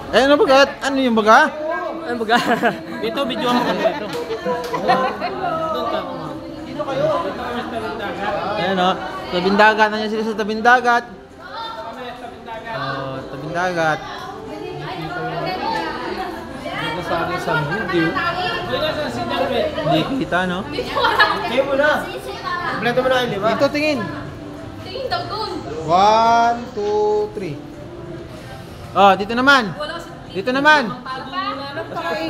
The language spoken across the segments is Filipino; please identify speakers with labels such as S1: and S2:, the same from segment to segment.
S1: Eh, ano bagat? Ano yung baga?
S2: Ano baga?
S3: Dito, video ako dito.
S2: Dito kayo.
S1: Ayan o. Tabing dagat. Nandiyan sila sa tabing dagat. Oh, tabing dagat.
S3: Dito sa akin sa video.
S1: Hindi kita, no?
S3: Kayo muna. Kompleto mo na kayo, di ba?
S1: Dito, tingin.
S4: Tingin daw doon.
S1: 1, 2, 3. Oh, dito naman. Dito naman.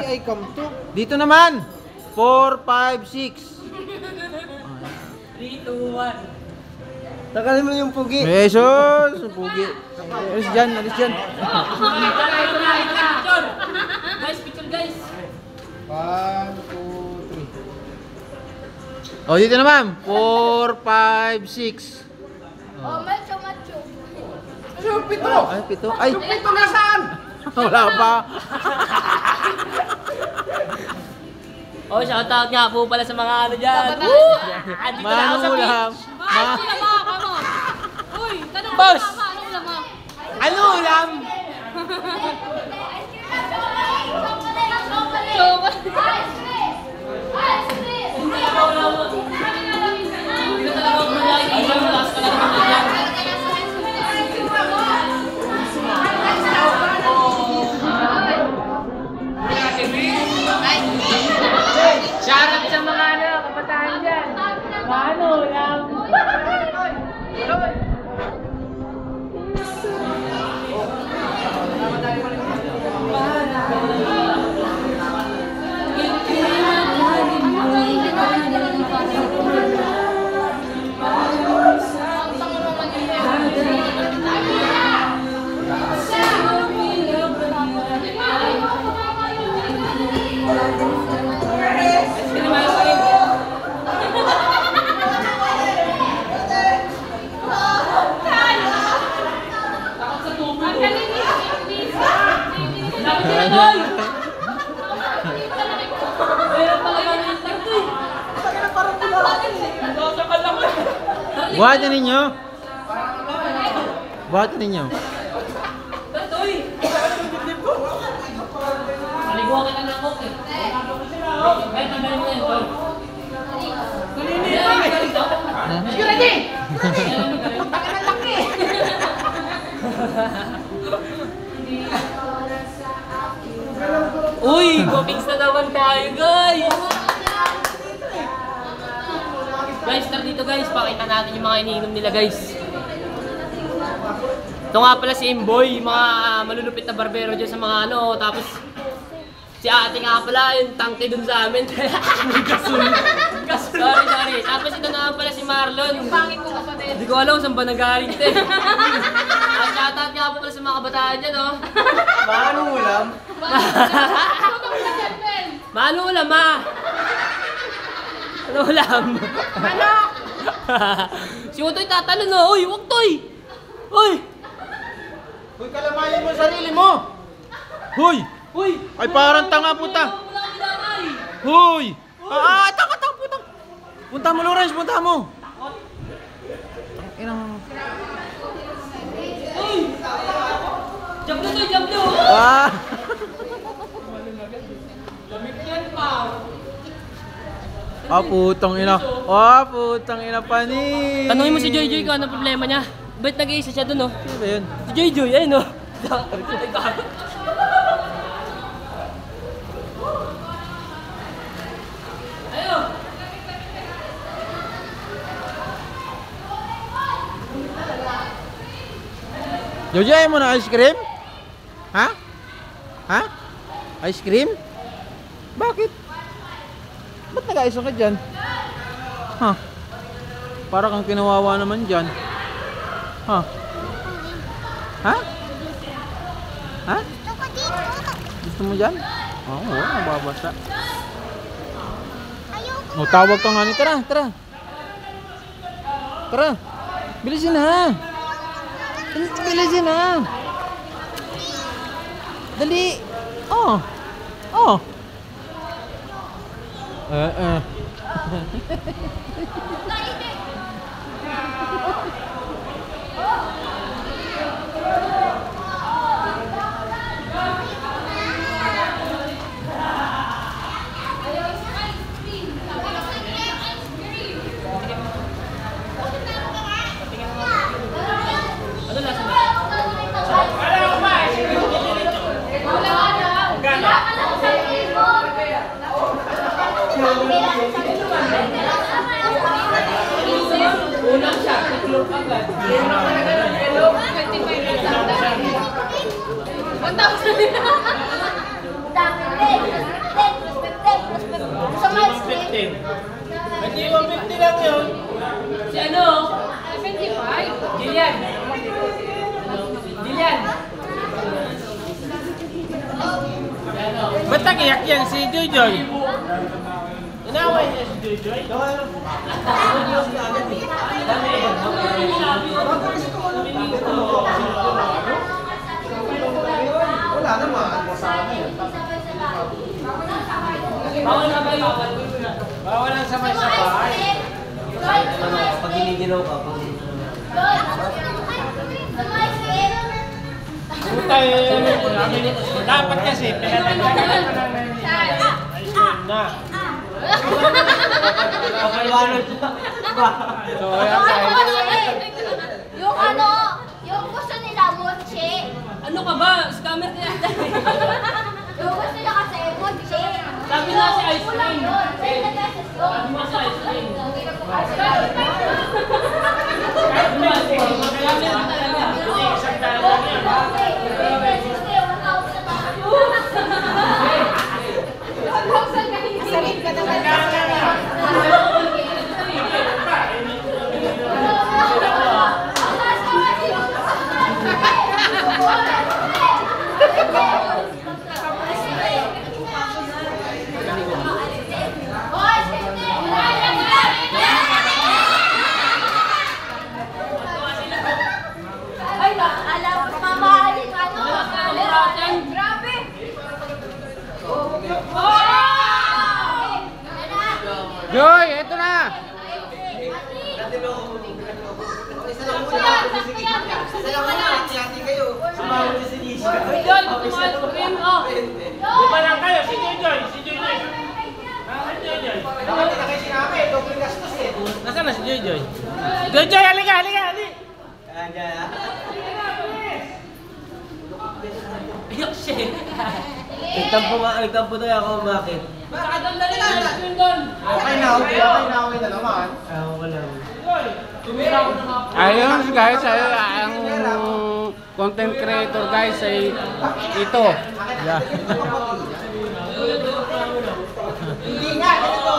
S3: I come to.
S1: Dito naman. 4, 5, 6.
S2: 3, 2, 1.
S3: Tagalin mo yung pugi.
S1: Besos. Pugi. Alis dyan, alis dyan.
S2: Guys, picture guys.
S1: 1, 2, 3. Oh, dito naman. 4, 5, 6.
S4: Oh, macho, macho.
S3: Yung pito.
S1: Ay, pito. Ay,
S3: Yung pito nasaan?
S1: wala pa.
S2: Oh, shoutout nga po pala sa mga ano dyan. Andito na ako sa
S1: Manulam.
S2: beach.
S4: Ay, sila mga kamo. Uy, tanong mo
S2: Boss!
S4: mama, ano ulam mo?
S2: Ano ulam? Shoutout sa mga ano, kabataan dyan. Ano ulam?
S1: Buhatin ninyo. Buhatin ninyo.
S2: Maliguan ka na ng coke eh. Kaya tanggalin mo yan, Tol. You ready? Uy, go-mix na naman tayo, guys! Guys, tara dito guys, pakita natin yung mga iniinom nila guys. Ito nga pala si Imboy, mga malulupit na barbero dyan sa mga ano, tapos si ate nga pala, yung tangke dun sa amin. Gasol. Sorry. Tapos ito na nga pala si Marlon.
S4: Yung pangit ko kapatid.
S2: Hindi ko alam saan ba nagaling ito eh. At shoutout nga po pala sa mga kabataan dyan, oh.
S3: Paano ulam?
S2: Maano ulam, ma? Ano ulam?
S4: Manok!
S2: Si Utoy tatalon, oh. Uy, wag toy! Uy!
S1: Uy, kalamayin mo sarili mo. Huy!
S2: Uy!
S1: Ay, parang tanga puta.
S2: Wala kang damay!
S1: Huy! Tanga puta. Punta mo, Lawrence, punta mo. Inang...
S2: Uy! Jablo to, jablo!
S1: Ah!
S2: Lamig yan pa!
S1: Putang ina. Putang ina panis.
S2: Tanungin mo si Joy Joy kung ano problema niya. Ba't nag-iisa siya dun, oh?
S1: Sino ba yun?
S2: Si Joy Joy, ayun, oh. Ayun!
S1: Jojo, ayaw mo na ice cream? Ha? Ha? Ice cream? Bakit? Ba't nag-ice ka dyan? Ha? Para kang kinawawa naman dyan. Ha? Ha? Ha? Gusto mo dyan? Oo, nababasa. O, tawag ka nga ni. Tara, tara. Tara. Bilisin na. Bilisin na. Dali. Oh. Oh.
S3: Hindi 150 lang yun.
S2: Si ano?
S4: 75.
S2: Jillian. Jillian.
S3: Ba't nagiyak yan si Joy? Inaway niya si Joy?
S1: Wala naman.
S2: Bawal na ba yun?
S3: Bawal ang sabay-sabay.
S5: Pag giniginaw ka,
S3: Puta dapat kasi pinatanggalan ka lang ayun na.
S5: kapaliwanag siya.
S3: So ayan guys.
S6: Yung ano, yung gusto nila, mochi.
S2: Ano ka ba? Scammer ka yata.
S6: Yung gusto nila kasi, mochi.
S2: Sabi nga si ice
S6: Kulang
S2: cream.
S6: yun. 30 pesos yun.
S2: Sabi mo sa ice cream.
S6: Scammer
S2: Scammer ka talaga.
S3: Isang daan yan.
S4: Asarin ka naman.
S6: Ay, alam mo, mamahalin ano? Grabe!
S1: Joy, eto na!
S2: Uy, Joy, gusto mo ice cream? Oh.
S3: Di ba lang kayo? Si Joy. Si Joy. Si Joy.
S1: Dapat na kayo sinabi, doble gastos eh.
S3: Nasaan na si Joy? Joy, halika, halika, halika.
S2: Iyak siya.
S5: Nagtampo tayo ako umakit.
S2: Saka doon dali na ice cream doon.
S1: Okay na naman.
S5: Wala.
S1: Ayun guys, ang content creator guys ay ito. Yeah.
S2: Hindi nga, ito.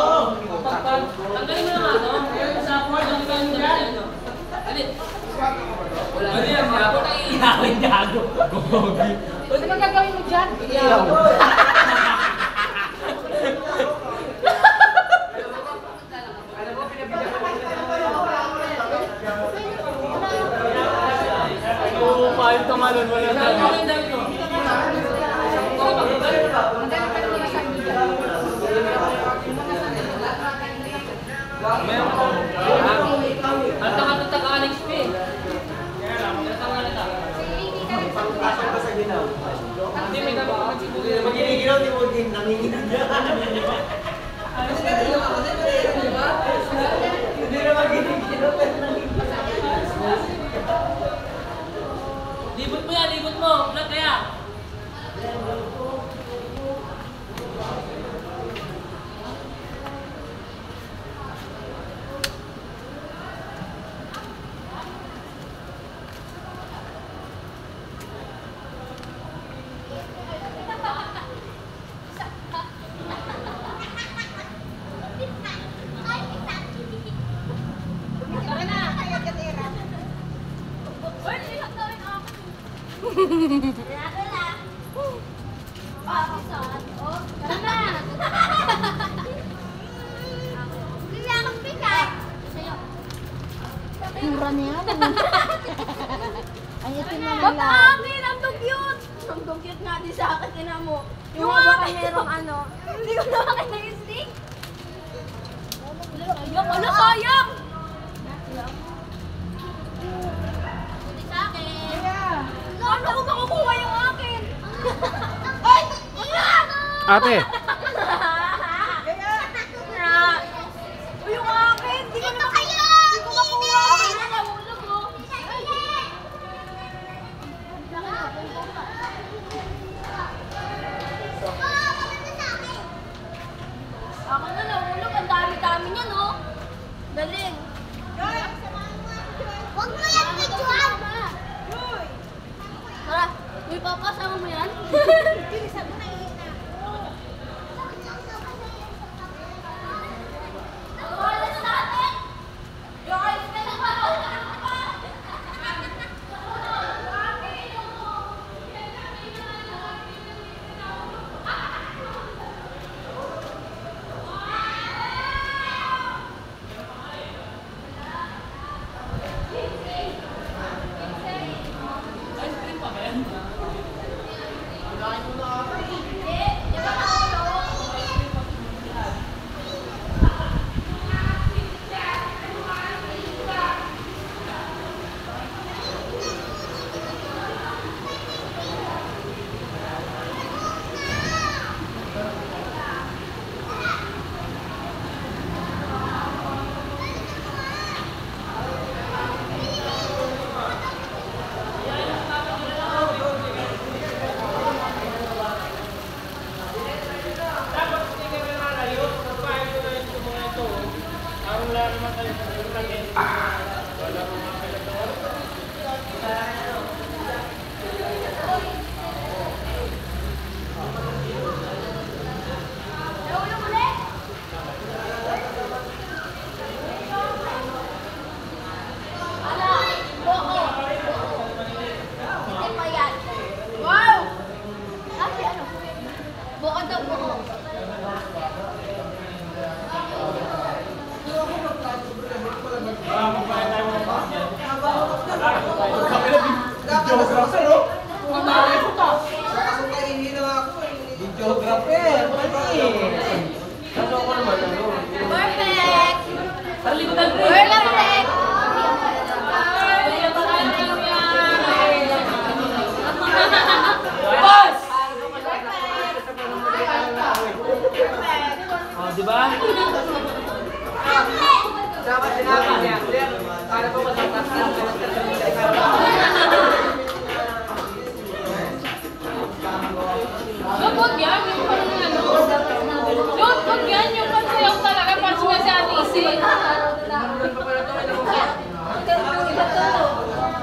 S2: Tanggalin mo na nga, no? Sa board, ang ganda yan, no? Alit. Wala na yan, gago tayo iiyawin, gago. Gogi.
S4: Ano ba gagawin mo dyan?
S3: Paano tumalon? Wala na.
S2: Ang dami ko. Ang taka-taka ka Alex P. Hindi may gawa ka.
S5: Pag giniginaw, di mo din nanginginan niya. Hindi naman giniginaw, pero nanginginan.
S2: Libot mo yan, libot mo. Vlog kaya.
S6: Mura na yan. Ay, ito na lang. Akin! Ang cute! Ang cute nga din sa akin, tina mo. Yung akin merong ano. Hindi ko na akin na yung stick. Ano, sayang! Hindi sa akin. Ano ko makukuha yung akin? Ay! Wala!
S1: Ate,
S6: Uy, yung akin! Hindi ko na kayo! Hindi ko makuha! Akin na nahulog, oh! Akin na nahulog! Ang dami-dami niya, no? Galing! Huwag mo yan kailangan mo yan? Sabi na wow! Kasi ano? Buo daw, buo.
S5: Videographer, pati. Kaso ako naman, ano?
S6: Perfect!
S2: Sarlikutan rin.
S6: Perfect!
S2: Boss! Oh, di ba?
S5: Dapat sinabi niya, para po masakas lang.
S4: Huwag yan, yung parang ano. Yun, huwag yan, yung pansayaw talaga, parang sinasabi si.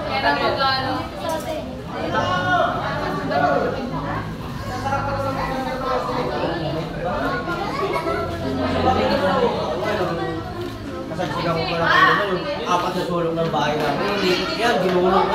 S4: Kaya na mag-ano.
S5: Kasagsigaw ko pala kayo yung apat na sulok ng bahay namin. Hindi yan, ginulong ko.